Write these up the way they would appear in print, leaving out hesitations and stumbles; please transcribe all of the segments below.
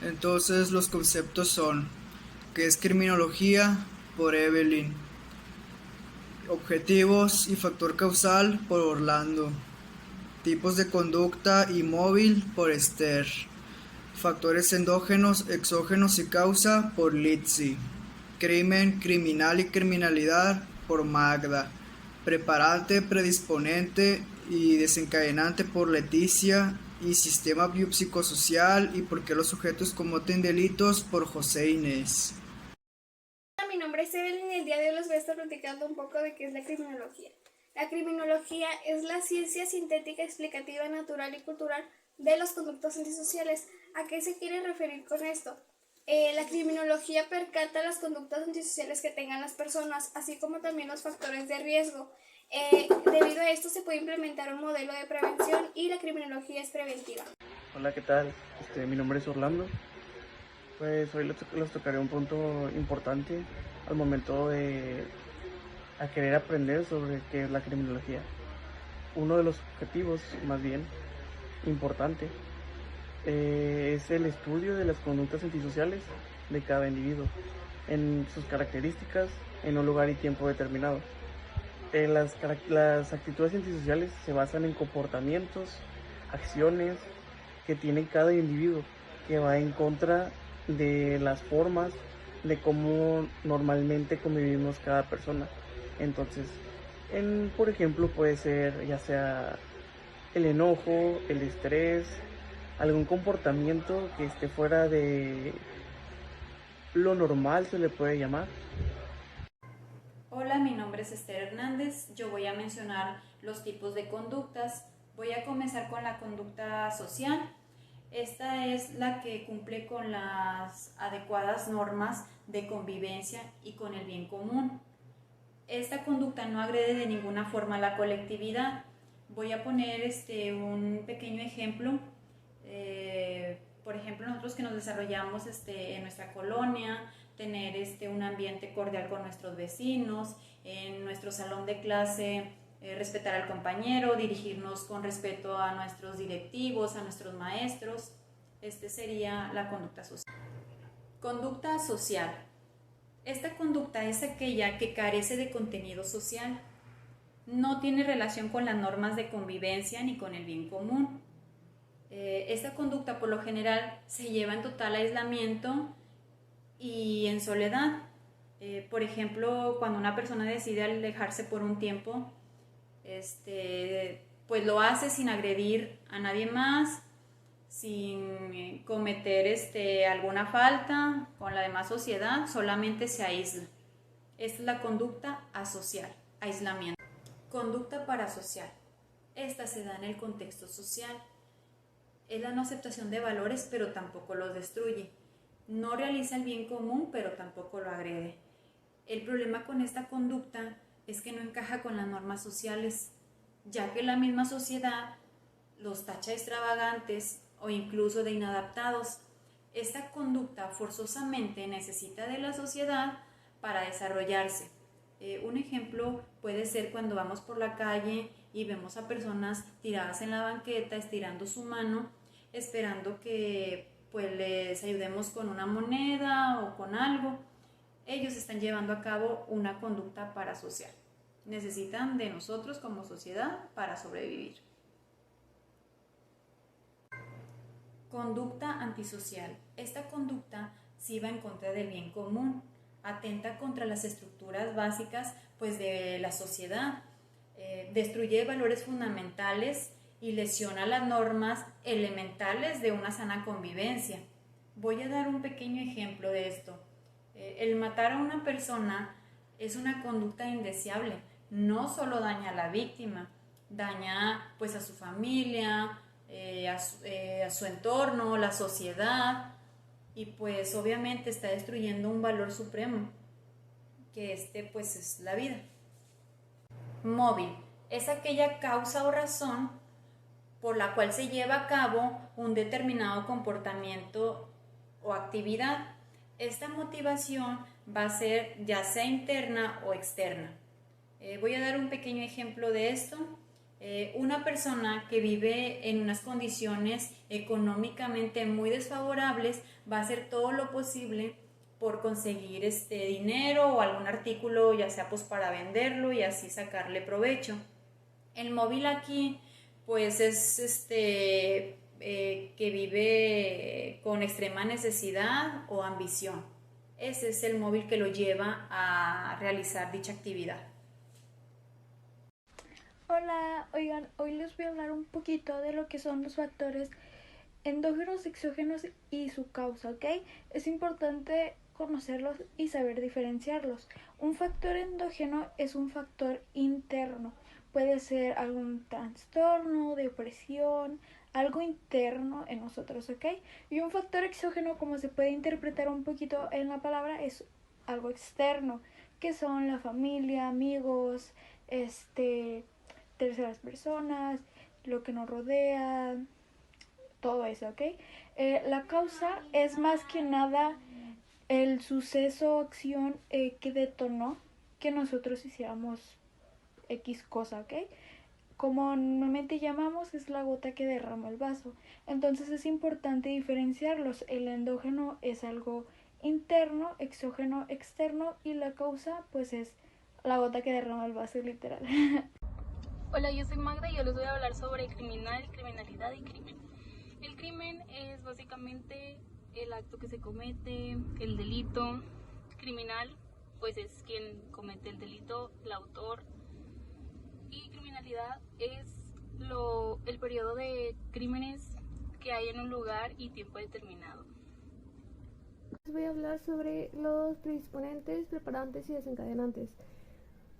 Entonces los conceptos son, ¿qué es criminología? Por Evelyn. Objetivos y factor causal por Orlando. Tipos de conducta y móvil por Esther. Factores endógenos, exógenos y causa por Litzy. Crimen, criminal y criminalidad por Magda. Preparante, predisponente y desencadenante por Leticia. Y sistema biopsicosocial y por qué los sujetos cometen delitos por José Inés. Mi nombre es Evelyn y el día de hoy les voy a estar platicando un poco de qué es la criminología. La criminología es la ciencia sintética explicativa, natural y cultural de los conductos antisociales. ¿A qué se quiere referir con esto? La criminología percata las conductas antisociales que tengan las personas, así como también los factores de riesgo. Debido a esto se puede implementar un modelo de prevención y la criminología es preventiva. Hola, ¿qué tal? Mi nombre es Orlando. Pues hoy les tocaré un punto importante al momento de querer aprender sobre qué es la criminología. Uno de los objetivos, más bien, importante, es el estudio de las conductas antisociales de cada individuo, en sus características, en un lugar y tiempo determinado. Las actitudes antisociales se basan en comportamientos, acciones que tiene cada individuo, que va en contra de las formas de cómo normalmente convivimos cada persona. Entonces, por ejemplo, puede ser ya sea el enojo, el estrés, algún comportamiento que esté fuera de lo normal, se le puede llamar. Hola, mi nombre es Esther Hernández. Yo voy a mencionar los tipos de conductas. Voy a comenzar con la conducta social. Esta es la que cumple con las adecuadas normas de convivencia y con el bien común. Esta conducta no agrede de ninguna forma a la colectividad. Voy a poner un pequeño ejemplo. Por ejemplo, nosotros que nos desarrollamos en nuestra colonia, tener un ambiente cordial con nuestros vecinos, en nuestro salón de clase, respetar al compañero, dirigirnos con respeto a nuestros directivos, a nuestros maestros. Sería la conducta social. Conducta social. Esta conducta es aquella que carece de contenido social. No tiene relación con las normas de convivencia ni con el bien común. Esta conducta por lo general se lleva en total aislamiento y en soledad. Por ejemplo, cuando una persona decide alejarse por un tiempo, pues lo hace sin agredir a nadie más, sin cometer alguna falta con la demás sociedad, solamente se aísla. Esta es la conducta asocial, aislamiento. Conducta parasocial. Esta se da en el contexto social. Es la no aceptación de valores, pero tampoco los destruye. No realiza el bien común, pero tampoco lo agrede. El problema con esta conducta es que no encaja con las normas sociales, ya que la misma sociedad los tacha de extravagantes o incluso de inadaptados. Esta conducta forzosamente necesita de la sociedad para desarrollarse. Un ejemplo puede ser cuando vamos por la calle y vemos a personas tiradas en la banqueta, estirando su mano, esperando que pues les ayudemos con una moneda o con algo. Ellos están llevando a cabo una conducta parasocial. Necesitan de nosotros como sociedad para sobrevivir. Conducta antisocial. Esta conducta sí va en contra del bien común, atenta contra las estructuras básicas pues, de la sociedad, destruye valores fundamentales y lesiona las normas elementales de una sana convivencia. Voy a dar un pequeño ejemplo de esto. El matar a una persona es una conducta indeseable. No solo daña a la víctima, daña pues a su familia, a su entorno, la sociedad, y pues obviamente está destruyendo un valor supremo, que pues es la vida. Móvil es aquella causa o razón por la cual se lleva a cabo un determinado comportamiento o actividad. Esta motivación va a ser ya sea interna o externa. Voy a dar un pequeño ejemplo de esto. Una persona que vive en unas condiciones económicamente muy desfavorables va a hacer todo lo posible por conseguir dinero o algún artículo, ya sea pues para venderlo y así sacarle provecho. El móvil aquí pues es que vive con extrema necesidad o ambición. Ese es el móvil que lo lleva a realizar dicha actividad. Hola, oigan, hoy les voy a hablar un poquito de lo que son los factores endógenos, exógenos y su causa, ¿ok? Es importante conocerlos y saber diferenciarlos. Un factor endógeno es un factor interno. Puede ser algún trastorno, depresión, algo interno en nosotros, ¿ok? Y un factor exógeno, como se puede interpretar un poquito en la palabra, es algo externo, que son la familia, amigos, terceras personas, lo que nos rodea, todo eso, ¿ok? La causa es más que nada el suceso o acción que detonó que nosotros hiciéramos X cosa, ¿ok? Como normalmente llamamos, es la gota que derrama el vaso. Entonces es importante diferenciarlos. El endógeno es algo interno, exógeno, externo, y la causa pues es la gota que derrama el vaso, literal. Hola, yo soy Magda y yo les voy a hablar sobre criminalidad y crimen. El crimen es básicamente el acto que se comete, el delito. Criminal, pues es quien comete el delito, el autor. Y criminalidad es el periodo de crímenes que hay en un lugar y tiempo determinado. Les voy a hablar sobre los predisponentes, preparantes y desencadenantes.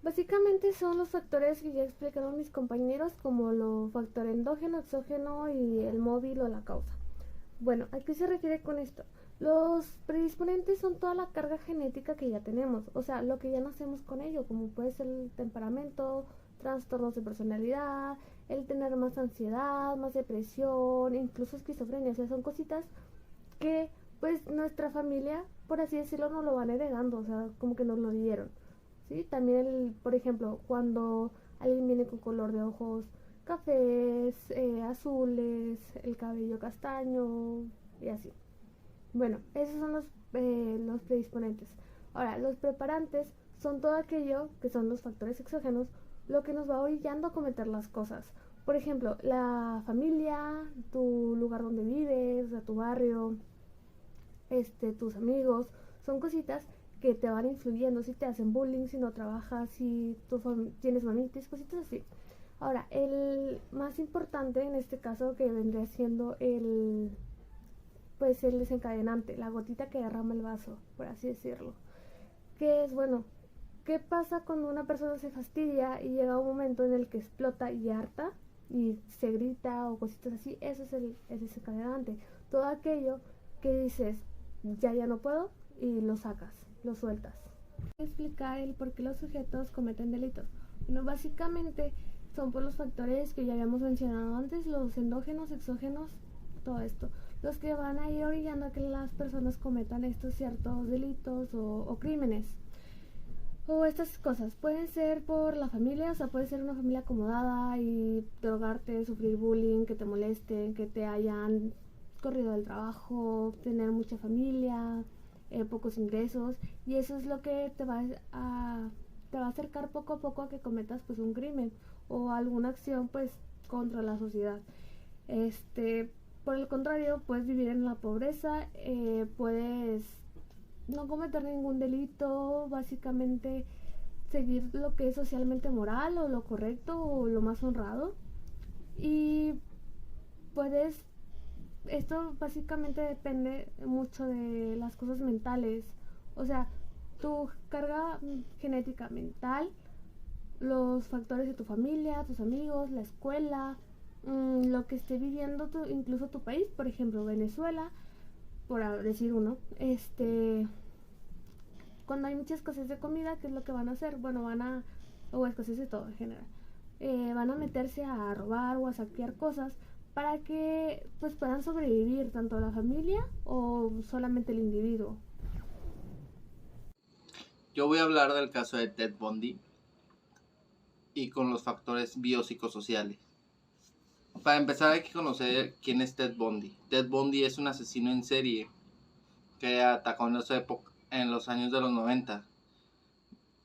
Básicamente son los factores que ya explicaron mis compañeros, como los factor endógeno, exógeno y el móvil o la causa. Bueno, ¿a qué se refiere con esto? Los predisponentes son toda la carga genética que ya tenemos, o sea, lo que ya nacemos con ello, como puede ser el temperamento, trastornos de personalidad, el tener más ansiedad, más depresión, incluso esquizofrenia. O sea, son cositas que pues nuestra familia, por así decirlo, nos lo van heredando, o sea, como que nos lo dieron. ¿Sí? También, por ejemplo, cuando alguien viene con color de ojos cafés, azules, el cabello castaño y así. Bueno, esos son los predisponentes. Ahora, los preparantes son todo aquello que son los factores exógenos, lo que nos va orillando a cometer las cosas. Por ejemplo, la familia, tu lugar donde vives, tu barrio, tus amigos, son cositas que te van influyendo, si te hacen bullying, si no trabajas, si tienes mamitis, cositas así. Ahora, el más importante en este caso, que vendría siendo el desencadenante, la gotita que derrama el vaso, por así decirlo. Que es, bueno, ¿qué pasa cuando una persona se fastidia y llega un momento en el que explota y harta y se grita o cositas así? Eso es el desencadenante. Todo aquello que dices, ya no puedo, y lo sacas, lo sueltas. Voy a explicar el por qué los sujetos cometen delitos. Bueno, básicamente son por los factores que ya habíamos mencionado antes, los endógenos, exógenos, todo esto, los que van a ir orillando a que las personas cometan estos ciertos delitos o crímenes. O estas cosas pueden ser por la familia, o sea, puede ser una familia acomodada y drogarte, sufrir bullying, que te molesten, que te hayan corrido del trabajo, tener mucha familia, pocos ingresos, y eso es lo que te va a acercar poco a poco a que cometas pues un crimen o alguna acción pues contra la sociedad. Por el contrario, puedes vivir en la pobreza, puedes no cometer ningún delito, básicamente seguir lo que es socialmente moral o lo correcto o lo más honrado, y esto básicamente depende mucho de las cosas mentales, o sea, tu carga genética mental, los factores de tu familia, tus amigos, la escuela, lo que esté viviendo incluso tu país, por ejemplo Venezuela, por decir uno. Cuando hay mucha escasez de comida, ¿qué es lo que van a hacer? Bueno, o escasez de todo en general, van a meterse a robar o a saquear cosas para que pues puedan sobrevivir tanto la familia o solamente el individuo. Yo voy a hablar del caso de Ted Bundy. y con los factores biopsicosociales. Para empezar hay que conocer quién es Ted Bundy. Ted Bundy es un asesino en serie que atacó en esa época, en los años de los 90.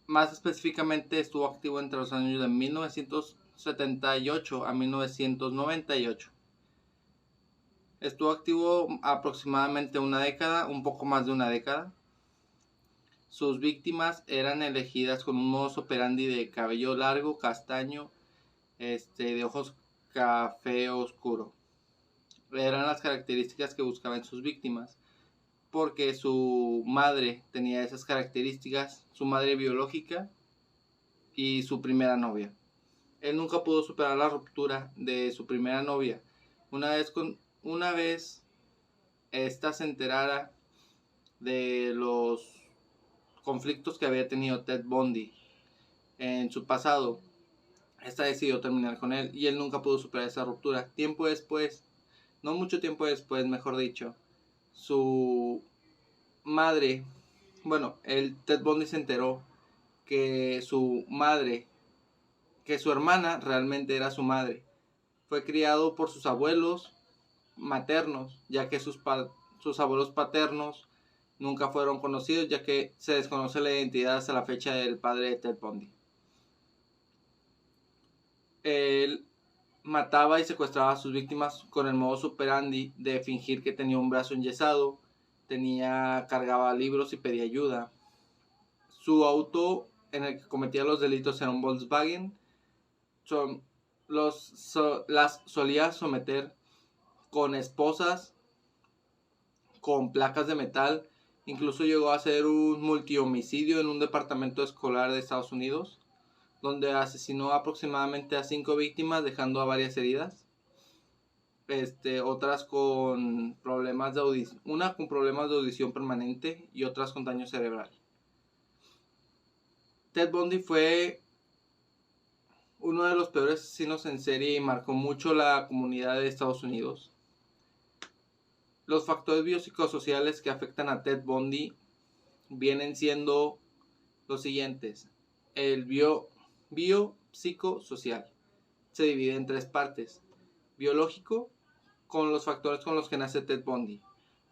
Más específicamente estuvo activo entre los años de 1978 a 1998. Estuvo activo aproximadamente una década, un poco más de una década. Sus víctimas eran elegidas con un modus operandi de cabello largo, castaño, de ojos café oscuro. Eran las características que buscaba en sus víctimas, porque su madre tenía esas características, su madre biológica y su primera novia. Él nunca pudo superar la ruptura de su primera novia. Una vez esta se enterara de los conflictos que había tenido Ted Bundy en su pasado, esta decidió terminar con él y él nunca pudo superar esa ruptura. Tiempo después, no mucho tiempo después, mejor dicho, su madre, Ted Bundy se enteró que su hermana realmente era su madre. Fue criado por sus abuelos maternos, ya que sus abuelos paternos nunca fueron conocidos, ya que se desconoce la identidad hasta la fecha del padre de Ted Bundy. Él mataba y secuestraba a sus víctimas con el modus operandi de fingir que tenía un brazo enyesado, cargaba libros y pedía ayuda. Su auto en el que cometía los delitos era un Volkswagen. Las solía someter con esposas, con placas de metal. Incluso llegó a hacer un multihomicidio en un departamento escolar de Estados Unidos, donde asesinó aproximadamente a 5 víctimas, dejando a varias heridas. Otras con problemas de audición, una con problemas de audición permanente y otras con daño cerebral. Ted Bundy fue uno de los peores asesinos en serie y marcó mucho la comunidad de Estados Unidos. Los factores biopsicosociales que afectan a Ted Bundy vienen siendo los siguientes. El biopsicosocial se divide en 3 partes. Biológico, con los factores con los que nace Ted Bundy.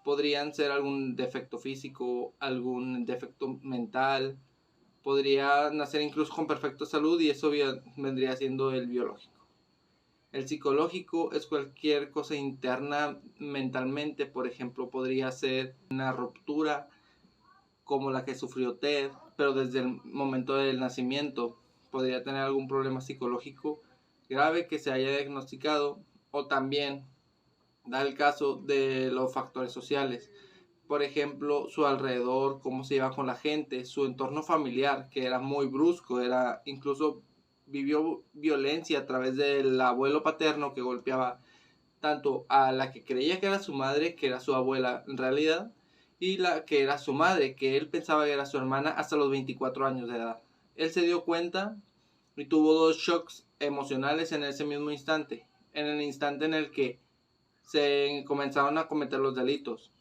Podrían ser algún defecto físico, algún defecto mental. Podría nacer incluso con perfecta salud y eso vendría siendo el biológico. El psicológico es cualquier cosa interna mentalmente. Por ejemplo, podría ser una ruptura como la que sufrió Ted, pero desde el momento del nacimiento. Podría tener algún problema psicológico grave que se haya diagnosticado, o también da el caso de los factores sociales. Por ejemplo, su alrededor, cómo se lleva con la gente, su entorno familiar, que era muy brusco, incluso vivió violencia a través del abuelo paterno que golpeaba tanto a la que creía que era su madre, que era su abuela en realidad, y la que era su madre, que él pensaba que era su hermana hasta los 24 años de edad. Él se dio cuenta y tuvo 2 shocks emocionales en ese mismo instante, en el instante en el que se comenzaron a cometer los delitos.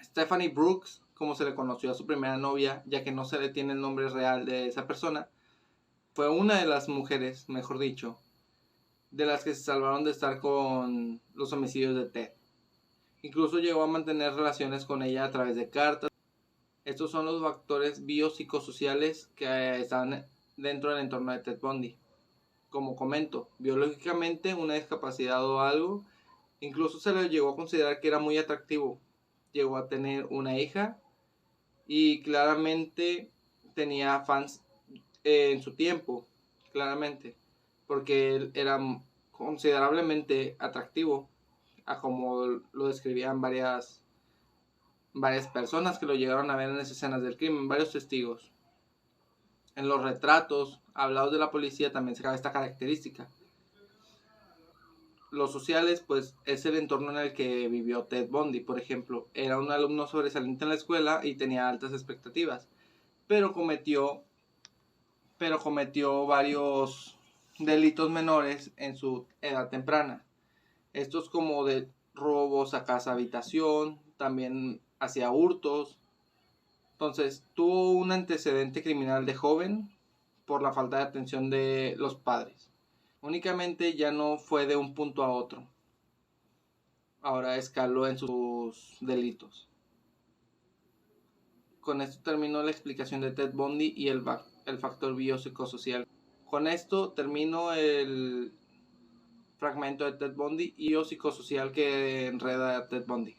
Stephanie Brooks, como se le conoció a su primera novia, ya que no se le tiene el nombre real de esa persona, fue una de las mujeres, mejor dicho, de las que se salvaron de estar con los homicidios de Ted. Incluso llegó a mantener relaciones con ella a través de cartas. Estos son los factores biopsicosociales que están dentro del entorno de Ted Bundy. Como comento, biológicamente una discapacidad o algo, incluso se le llegó a considerar que era muy atractivo. Llegó a tener una hija y claramente tenía fans en su tiempo, claramente, porque él era considerablemente atractivo, a como lo describían varias personas que lo llegaron a ver en las escenas del crimen, varios testigos. En los retratos hablados de la policía también se cabe esta característica. Los sociales, pues, es el entorno en el que vivió Ted Bundy. Por ejemplo, era un alumno sobresaliente en la escuela y tenía altas expectativas, pero cometió varios delitos menores en su edad temprana. Estos como de robos a casa habitación, también hacía hurtos. Entonces tuvo un antecedente criminal de joven, por la falta de atención de los padres. Únicamente ya no fue de un punto a otro. Ahora escaló en sus delitos. Con esto terminó la explicación de Ted Bundy y el factor biopsicosocial. Con esto termino el fragmento de Ted Bundy y biopsicosocial que enreda a Ted Bundy.